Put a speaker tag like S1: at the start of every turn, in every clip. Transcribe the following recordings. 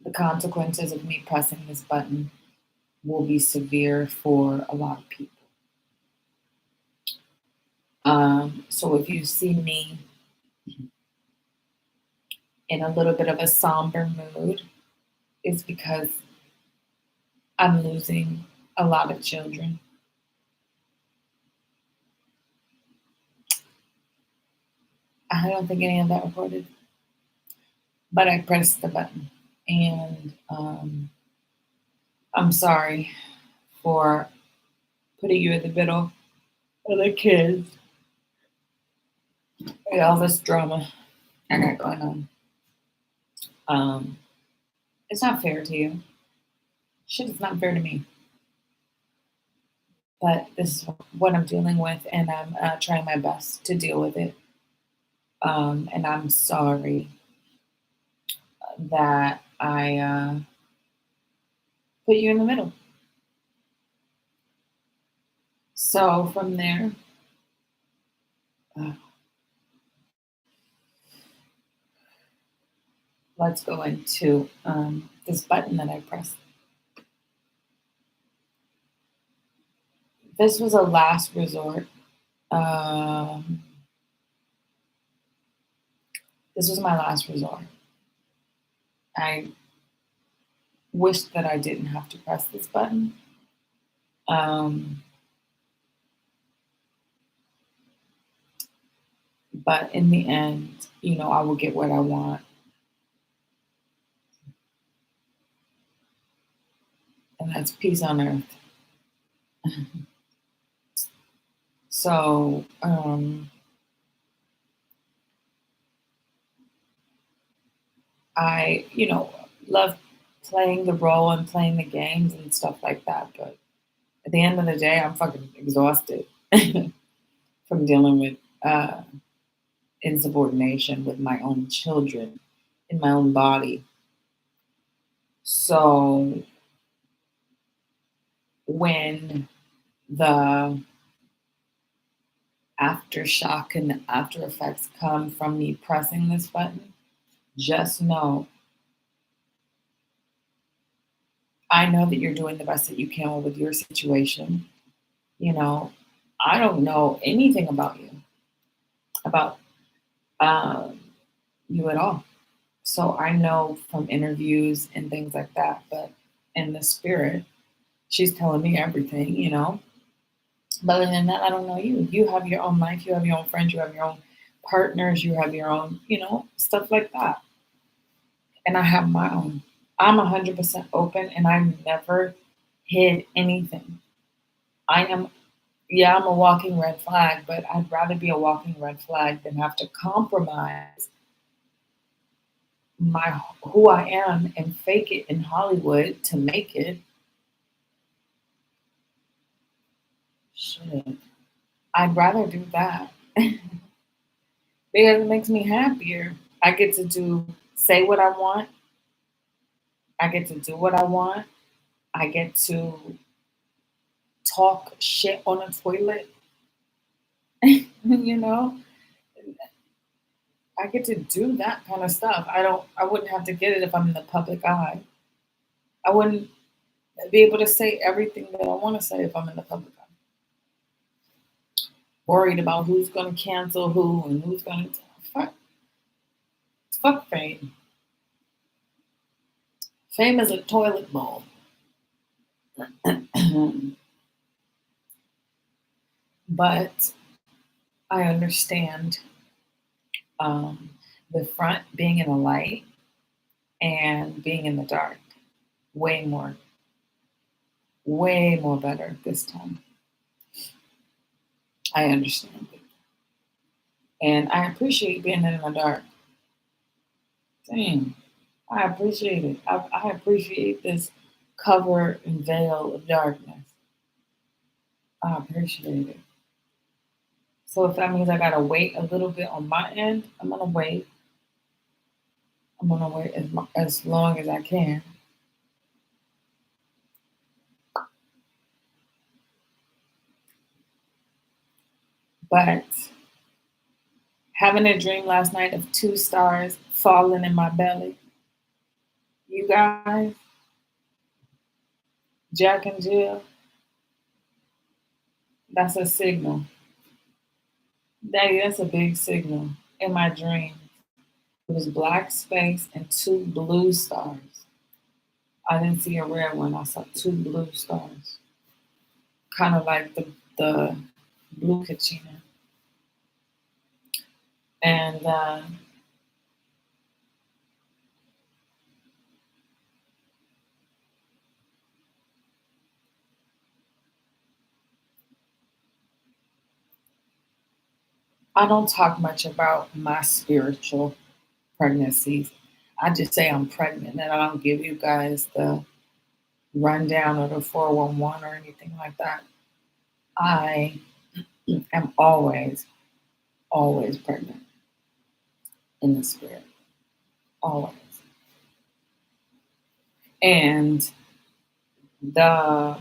S1: the consequences of me pressing this button will be severe for a lot of people. So if you see me in a little bit of a somber mood, it's because I'm losing a lot of children. I don't think any of that recorded, but I pressed the button. And I'm sorry for putting you in the middle of the kids and all this drama I got going on. Um, it's not fair to you. Shit is not fair to me. But this is what I'm dealing with, and I'm trying my best to deal with it. And I'm sorry that I put you in the middle. So from there, uh, let's go into this button that I pressed. This was a last resort. Um, this was my last resort. I wish that I didn't have to press this button. Um, but in the end, I will get what I want. And that's peace on earth. So, I, love playing the role and playing the games and stuff like that. But at the end of the day, I'm fucking exhausted from dealing with insubordination with my own children in my own body. So when the aftershock and the after effects come from me pressing this button, just know I know that you're doing the best that you can with your situation. You know, I don't know anything about um, you at all. So I know from interviews and things like that, but in the spirit, she's telling me everything. But other than that, I don't know you. You have your own life, you have your own friends, you have your own partners, you have your own, stuff like that. And I have my own. I'm 100% open and I never hid anything. I am, yeah, I'm a walking red flag, but I'd rather be a walking red flag than have to compromise my who I am and fake it in Hollywood to make it. Shit. I'd rather do that because it makes me happier. I get to say what I want. I get to do what I want. I get to talk shit on a toilet. you know, I get to do that kind of stuff. I wouldn't have to get it if I'm in the public eye. I wouldn't be able to say everything that I want to say if I'm in the public eye. Worried about who's going to cancel who and who's going to fuck fame. Fame is a toilet bowl. But I understand um, the front being in the light and being in the dark. Way more, way more better this time. I understand it. And I appreciate being in the dark. Damn, I appreciate it. I appreciate this cover and veil of darkness. I appreciate it. So if that means I gotta wait a little bit on my end, I'm gonna wait. I'm gonna wait as long as I can. But having a dream last night of two stars falling in my belly, You guys, Jack and Jill, that's a signal. That's a big signal. In my dream, it was black space and two blue stars. I didn't see a red one. I saw two blue stars, kind of like the blue Kachina. And I don't talk much about my spiritual pregnancies. I just say I'm pregnant, and I don't give you guys the rundown or the 411 or anything like that. I am always pregnant in the spirit, always. And the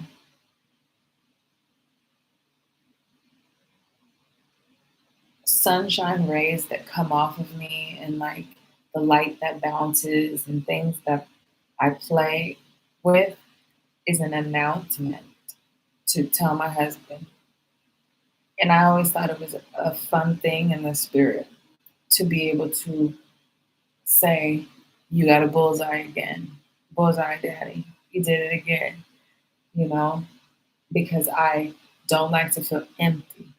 S1: sunshine rays that come off of me and like the light that bounces and things that I play with is an announcement to tell my husband. And I always thought it was a fun thing in the spirit to be able to say, "You got a bullseye again. Bullseye, daddy. You did it again." You know, because I don't like to feel empty.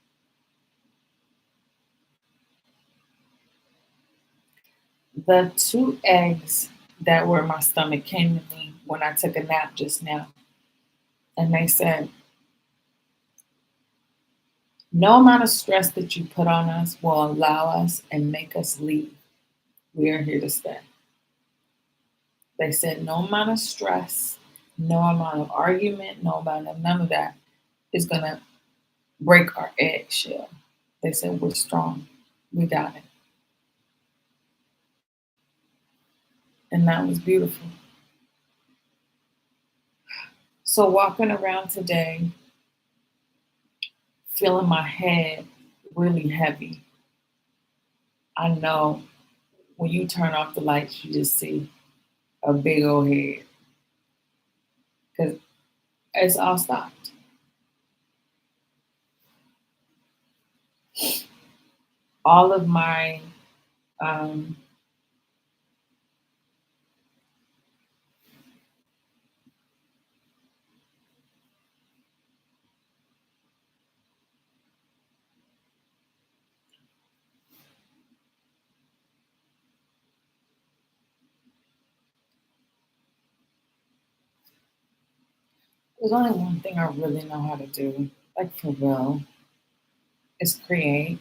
S1: The two eggs that were in my stomach came to me when I took a nap just now. And they said, "No amount of stress that you put on us will allow us and make us leave. We are here to stay." They said, "No amount of stress, no amount of argument, no amount of none of that is going to break our eggshell." They said, "We're strong. We got it." And that was beautiful. So, walking around today, feeling my head really heavy. I know when you turn off the lights, you just see a big old head because it's all stopped. All of my um, there's only one thing I really know how to do, like for real, is create.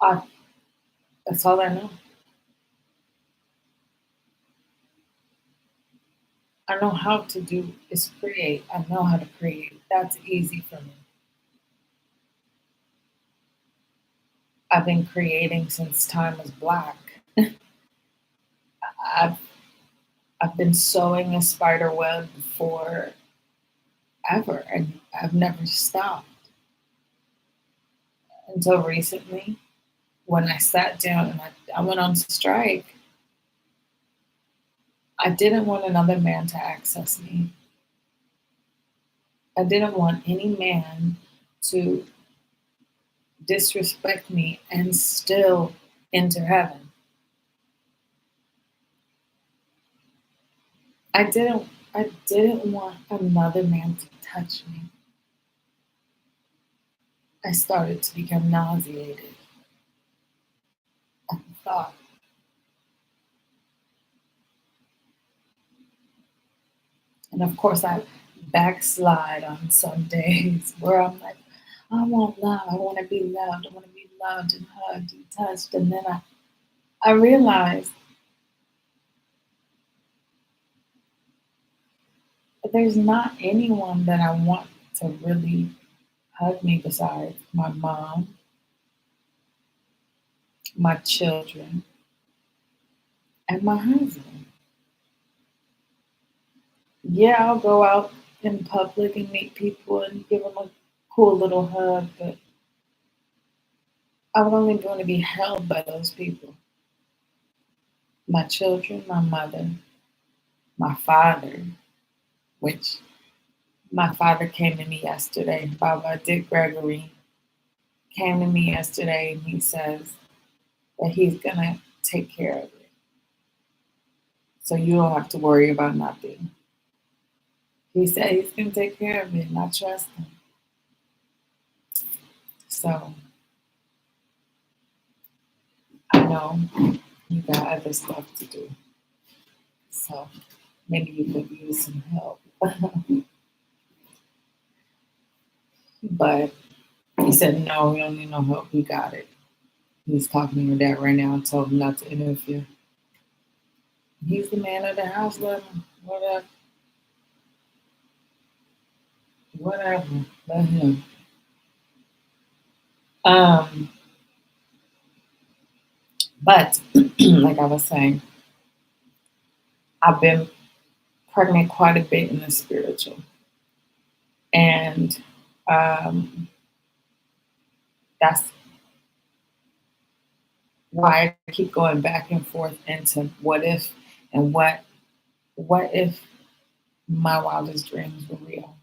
S1: I, that's all I know. I know how to do is create. I know how to create. That's easy for me. I've been creating since time was black. I've I've been sewing a spider web for ever, and I've never stopped until recently when I sat down and I went on strike. I didn't want another man to access me. I didn't want any man to disrespect me and still enter heaven. I didn't want another man to touch me. I started to become nauseated at the thought. And of course, I backslide on some days where I'm like, "I want love. I want to be loved. I want to be loved and hugged and touched." And then I realized that there's not anyone that I want to really hug me besides my mom, my children, and my husband. Yeah, I'll go out in public and meet people and give them a cool little hug, but I would only want to be held by those people. my children, my mother, my father, which my father came to me yesterday. Baba Dick Gregory came to me yesterday and he says that he's going to take care of it. So you don't have to worry about nothing. He said he's going to take care of it, and I trust him. So I know you got other stuff to do. So maybe you could use some help. But he said, no, we don't need no help. We got it. He's talking to your dad right now and told him not to interfere. He's the man of the house. Let him. Whatever. Whatever. Let him. Um, but like I was saying, I've been pregnant quite a bit in the spiritual. And that's why I keep going back and forth into what if and what if my wildest dreams were real.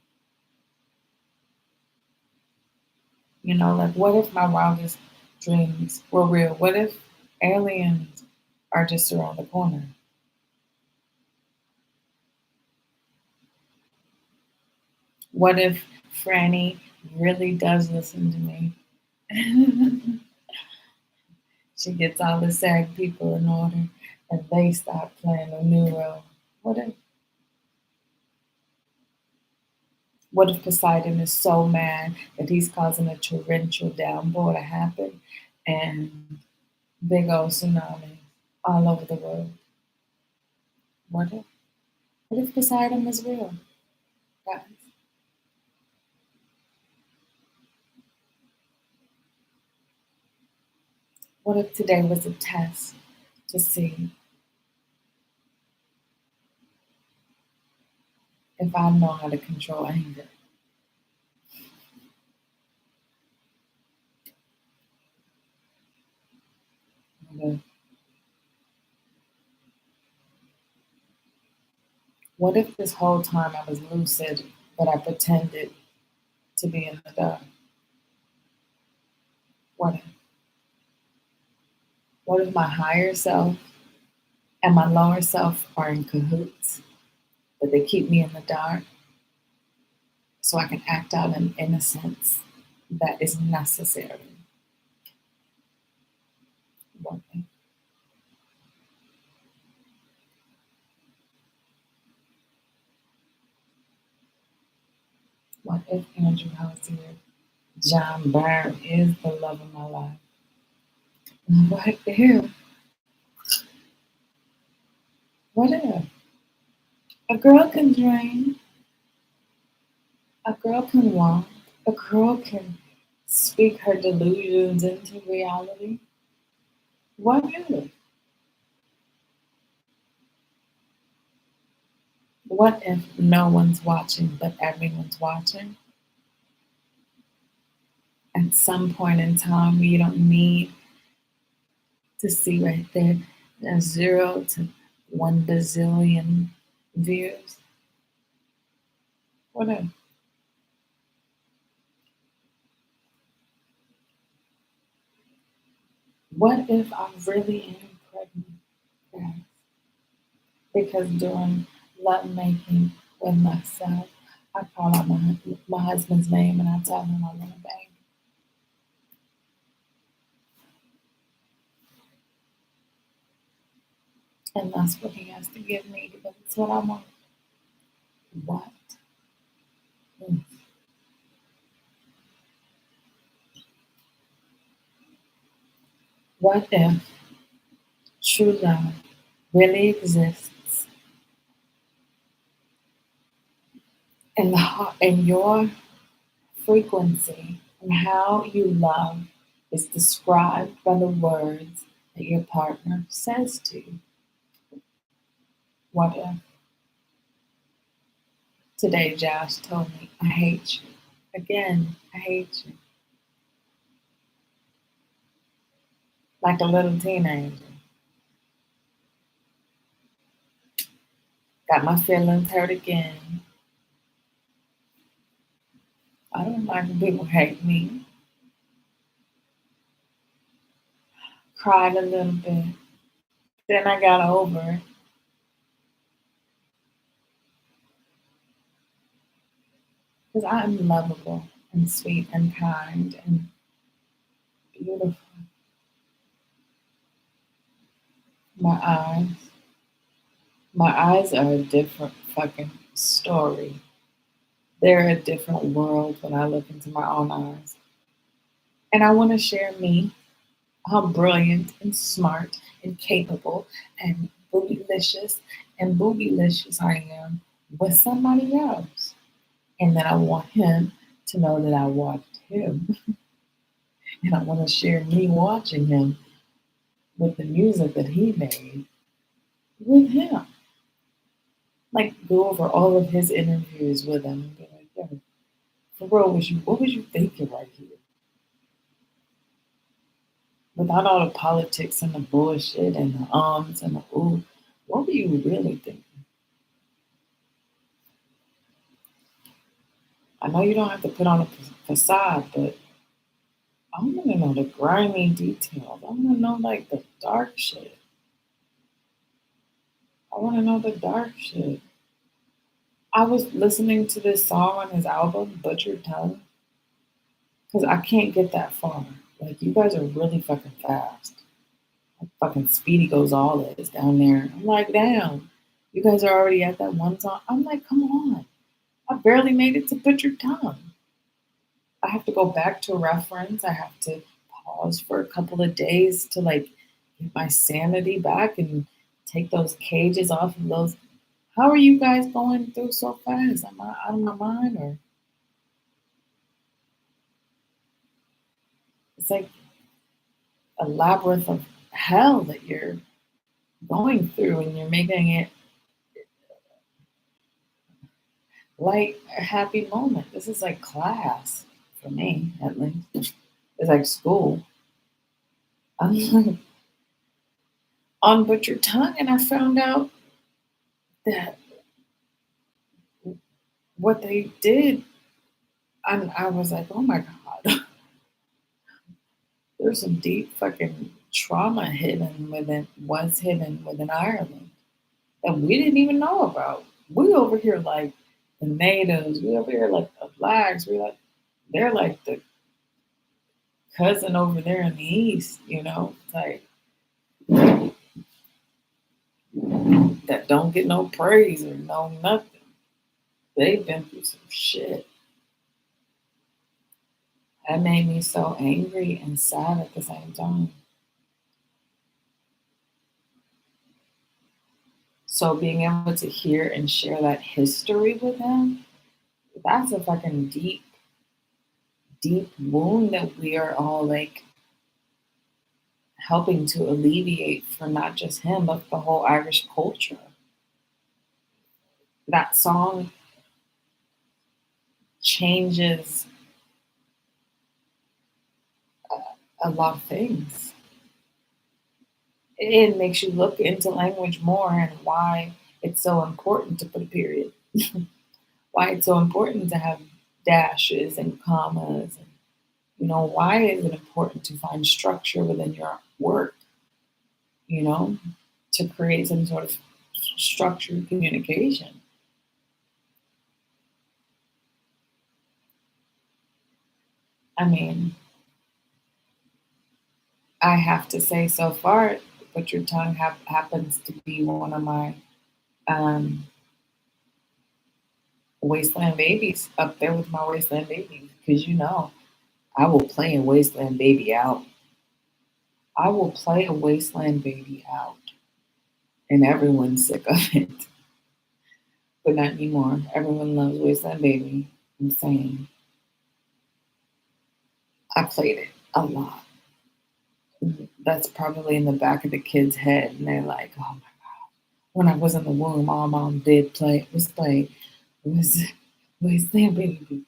S1: You know, like what if my wildest dreams were real? What if aliens are just around the corner? What if Franny really does listen to me? She gets all the SAG people in order and they stop playing a new role. What if What if Poseidon is so mad that he's causing a torrential downpour to happen and big old tsunamis all over the world? What if? What if Poseidon is real, guys? What if today was a test to see if I know how to control anger? What if, what if this whole time I was lucid, but I pretended to be in the dark? What if? What if my higher self and my lower self are in cahoots, but they keep me in the dark so I can act out an innocence that is necessary? What if? What if Andrew House here, John Byrne is the love of my life? What if? What if? A girl can dream, a girl can walk, a girl can speak her delusions into reality. What if? What if no one's watching but everyone's watching? At some point in time, you don't need to see right there, there's 0 to 1 bazillion views. What if? What if I really am pregnant, guys? Because during love making with myself, I call out my husband's name and I tell him I want a baby. And that's what he has to give me because it's what I want. What? if? What if true love really exists and and your frequency and how you love is described by the words that your partner says to you? What if today Josh told me, I hate you? Again, I hate you. Like a little teenager. Got my feelings hurt again. I don't like when people hate me. Cried a little bit. Then I got over it because I'm lovable and sweet and kind and beautiful. My eyes, my eyes are a different fucking story. They're a different world when I look into my own eyes. And I want to share me, how brilliant and smart and capable and bootylicious and bootylicious I am with somebody else. And then I want him to know that I watched him. And I want to share me watching him with the music that he made with him. Like go over all of his interviews with him and be like, yo, for real, what was you thinking right here? Without all the politics and the bullshit and the ums and the ooh, what were you really thinking? I know you don't have to put on a facade, but I want to know the grimy details. I want to know like the dark shit. I want to know the dark shit. I was listening to this song on his album, Butchered Tongue, because I can't get that far. Like, you guys are really fucking fast. Like, fucking Speedy Goes All is down there. I'm like, damn, you guys are already at that one song. I'm like, come on. I barely made it to Butchered Tongue. I have to go back to a reference. I have to pause for a couple of days to like get my sanity back and take those cages off of those. How are you guys going through so fast? Am I out of my mind or it's like a labyrinth of hell that you're going through and you're making it like a happy moment. This is like class for me, at least. It's like school. I'm like on Butcher Tongue, and I found out that what they did, and I was like, oh my God, there's some deep fucking trauma was hidden within Ireland that we didn't even know about. We over here like the natives, we over here like the blacks, they're like the cousin over there in the east, like that don't get no praise or no nothing. They've been through some shit. That made me so angry and sad at the same time. So being able to hear and share that history with them, that's a fucking deep, deep wound that we are all like helping to alleviate for not just him, but the whole Irish culture. That song changes a lot of things. It makes you look into language more and why it's so important to put a period, why it's so important to have dashes and commas, and why is it important to find structure within your work, you know, to create some sort of structured communication. I mean, I have to say so far, Butcher Tongue happens to be one of my um, Wasteland Babies, up there with my Wasteland Babies, because I will play a Wasteland Baby out. I will play a Wasteland Baby out, and everyone's sick of it. But not anymore. Everyone loves Wasteland Baby. I'm saying I played it a lot. That's probably in the back of the kid's head, and they're like, "Oh my god!" When I was in the womb, our mom did play was Wasteland Baby.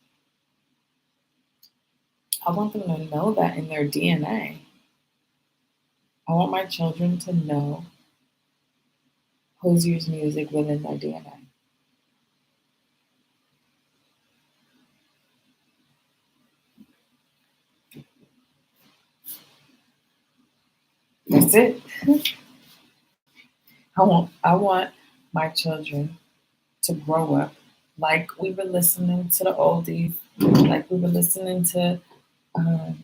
S1: I want them to know that in their DNA. I want my children to know Hozier's music within their DNA. That's it. I want my children to grow up like we were listening to the oldies, like we were listening to um,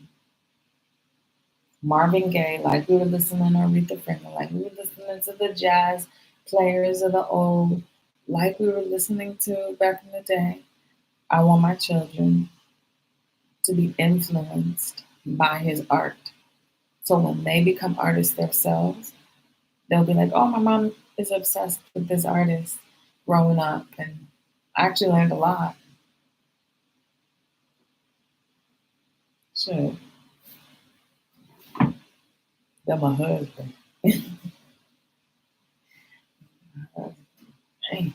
S1: Marvin Gaye, like we were listening to Aretha Franklin, like we were listening to the jazz players of the old, like we were listening to back in the day. I want my children to be influenced by his art. So when they become artists themselves, they'll be like, oh, my mom is obsessed with this artist growing up. And I actually learned a lot. Shit, they're my husband. Hey,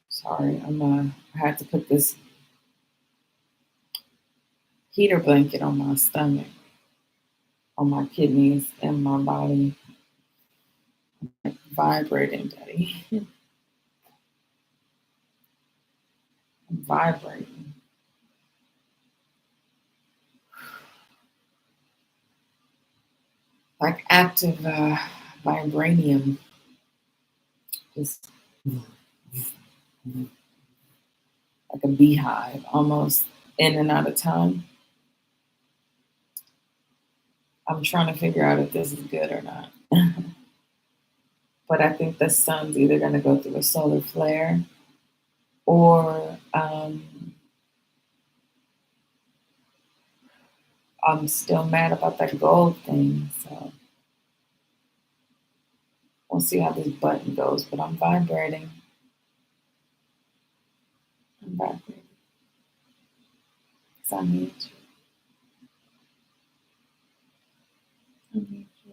S1: sorry, I had to put this heater blanket on my stomach, on my kidneys, and my body vibrating, Daddy. Vibrating. Like active vibranium. Just like a beehive, almost in and out of time. I'm trying to figure out if this is good or not. But I think the sun's either going to go through a solar flare or I'm still mad about that gold thing. So we'll see how this button goes. But I'm vibrating. I'm vibrating. Because I need you. I need you.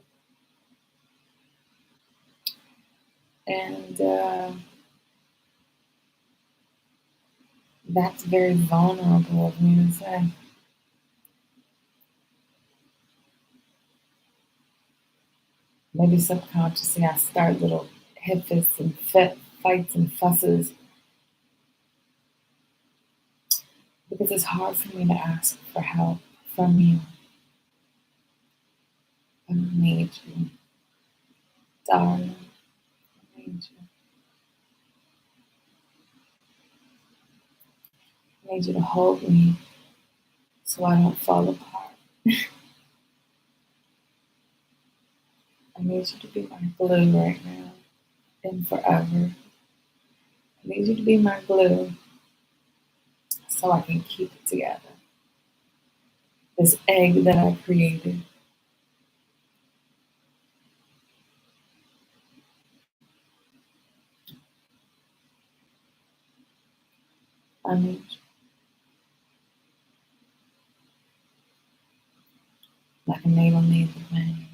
S1: And that's very vulnerable of me to say. Maybe subconsciously I start little hifts and fights and fusses because it's hard for me to ask for help from you. I need you, darling. I need you. I need you to hold me so I don't fall apart. I need you to be my glue right now and forever. I need you to be my glue so I can keep it together. This egg that I created. I need you like a needle needs a vein.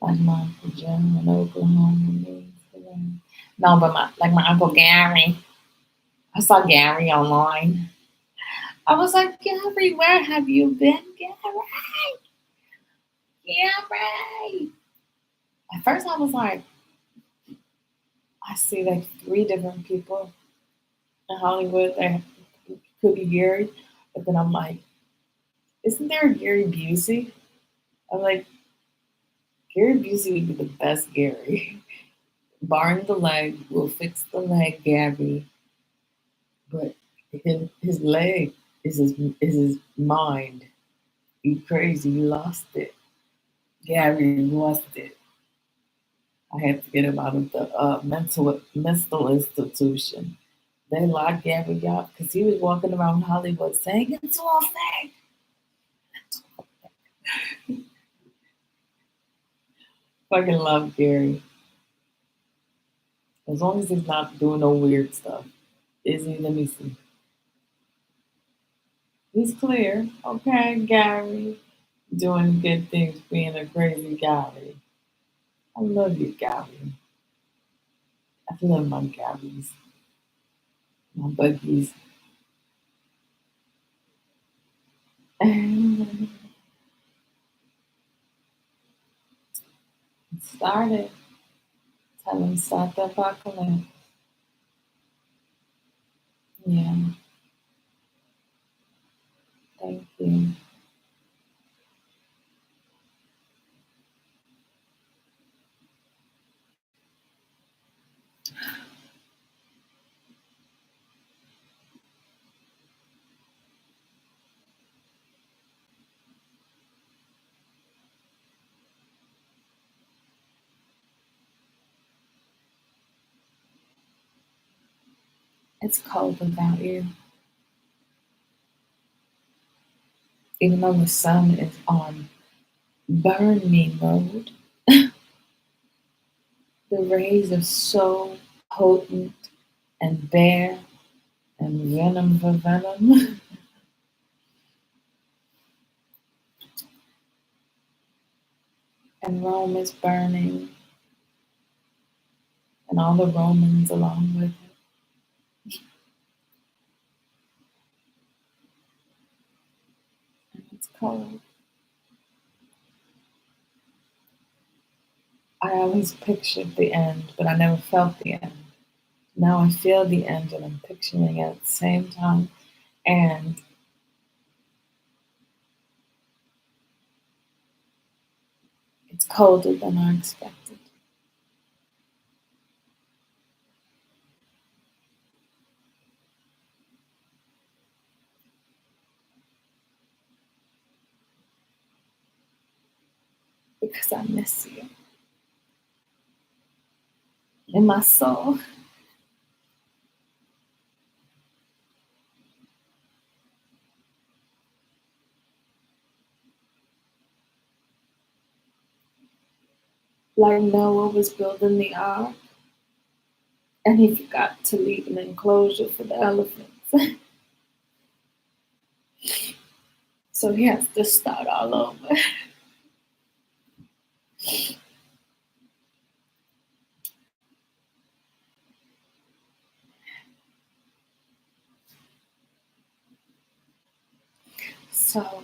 S1: Like my Uncle Jim in Oklahoma needs the rain. No, but my Uncle Gary. I saw Gary online. I was like, Gary, where have you been, Gary? Gary. At first, I was like, I see like three different people in Hollywood that could be Gary, but then I'm like, isn't there a Gary Busey? I'm like, Gary Busey would be the best Gary. Barring the leg, we'll fix the leg, Gary. But his leg is his mind. You crazy, you lost it. Gary lost it. I had to get him out of the mental institution. They locked Gary up because he was walking around Hollywood saying it's all fake. Fucking love Gary. As long as he's not doing no weird stuff. Is he? Let me see. He's clear. Okay, Gary. Doing good things, being a crazy Gary. I love you, Gary. I love my Garys, my buggies. Started. Tell them start the apocalypse. Yeah, thank you. It's cold without you. Even though the sun is on burn me mode, the rays are so potent and bare and venom for venom. And Rome is burning, and all the Romans along with it. And it's cold. I always pictured the end, but I never felt the end. Now I feel the end and I'm picturing it at the same time. And it's colder than I expected because I miss you in my soul. Like Noah was building the ark and he forgot to leave an enclosure for the elephants. So he has to start all over. So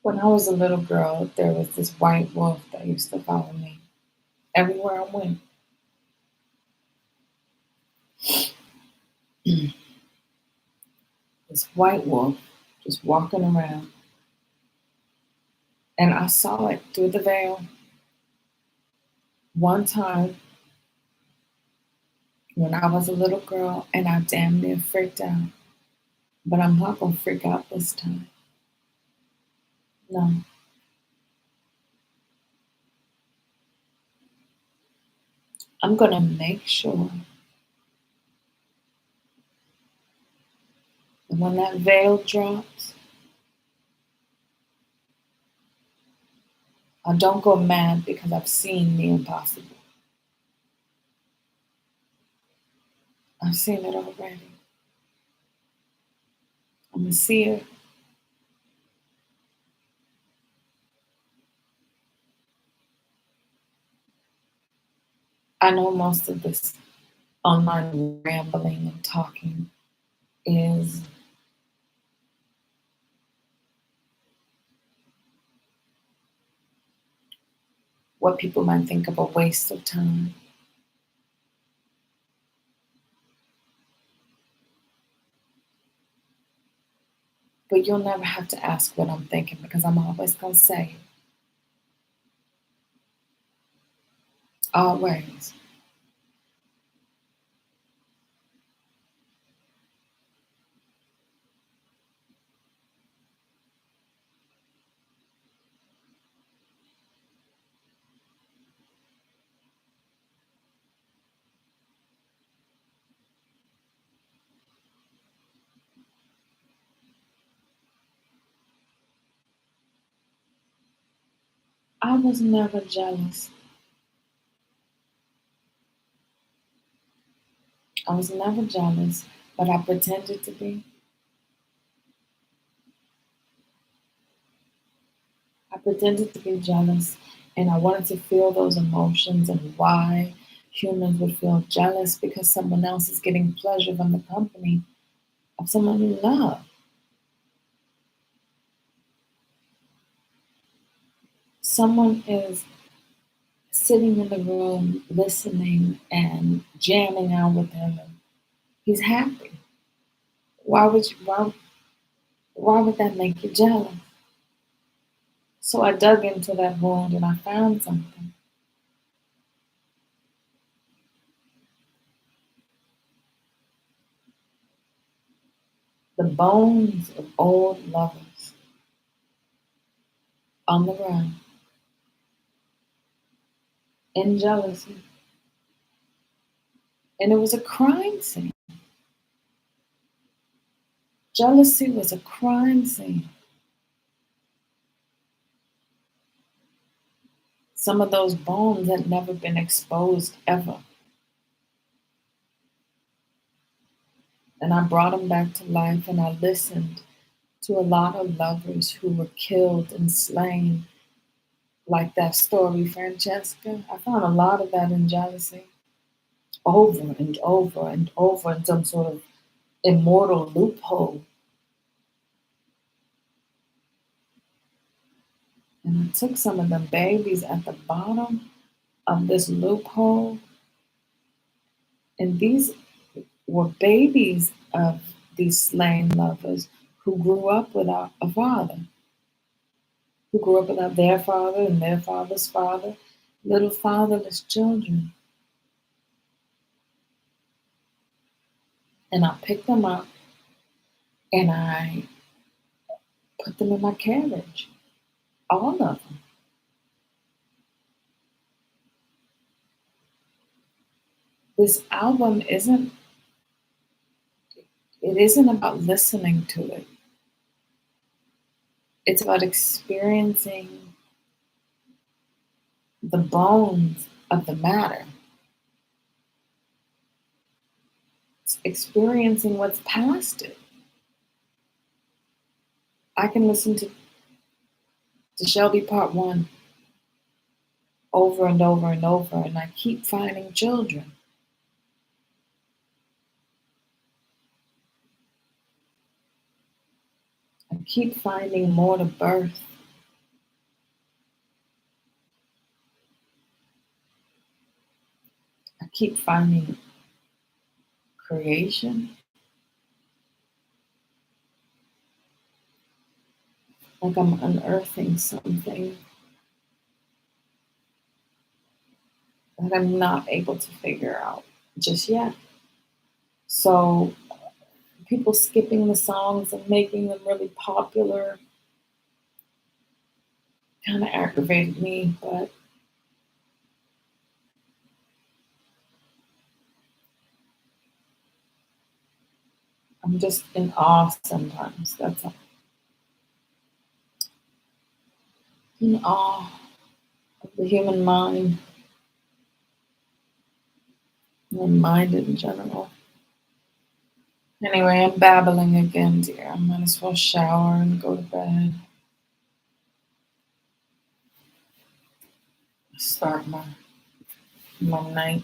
S1: when I was a little girl, there was this white wolf that used to follow me everywhere I went. This white wolf just walking around. And I saw it through the veil one time when I was a little girl and I damn near freaked out. But I'm not going to freak out this time. No, I'm going to make sure that when that veil drops, I don't go mad because I've seen the impossible. I've seen it already. I'm a seer. I know most of this online rambling and talking is what people might think of a waste of time. But you'll never have to ask what I'm thinking because I'm always going to say it. Always. I was never jealous. I was never jealous, but I pretended to be. I pretended to be jealous, and I wanted to feel those emotions and why humans would feel jealous because someone else is getting pleasure from the company of someone you love. Someone is sitting in the room listening and jamming out with him, and he's happy. Why would that make you jealous? So I dug into that wound and I found something. The bones of old lovers on the ground in jealousy. And it was a crime scene. Jealousy was a crime scene. Some of those bones had never been exposed ever. And I brought them back to life and I listened to a lot of lovers who were killed and slain, like that story, Francesca. I found a lot of that in jealousy over and over and over in some sort of immortal loophole. And I took some of them babies at the bottom of this loophole, and these were babies of these slain lovers who grew up without a father, who grew up without their father and their father's father, little fatherless children. And I picked them up and I put them in my carriage, all of them. This album isn't about listening to it. It's about experiencing the bones of the matter. It's experiencing what's past it. I can listen to Shelby Part 1 over and over and over, and I keep finding children. I keep finding more to birth. I keep finding creation. Like I'm unearthing something that I'm not able to figure out just yet. So people skipping the songs and making them really popular kind of aggravated me, but I'm just in awe sometimes. That's all. In awe of the human mind and mind in general. Anyway, I'm babbling again, dear. I might as well shower and go to bed. Start my night.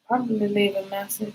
S1: Probably leave a message.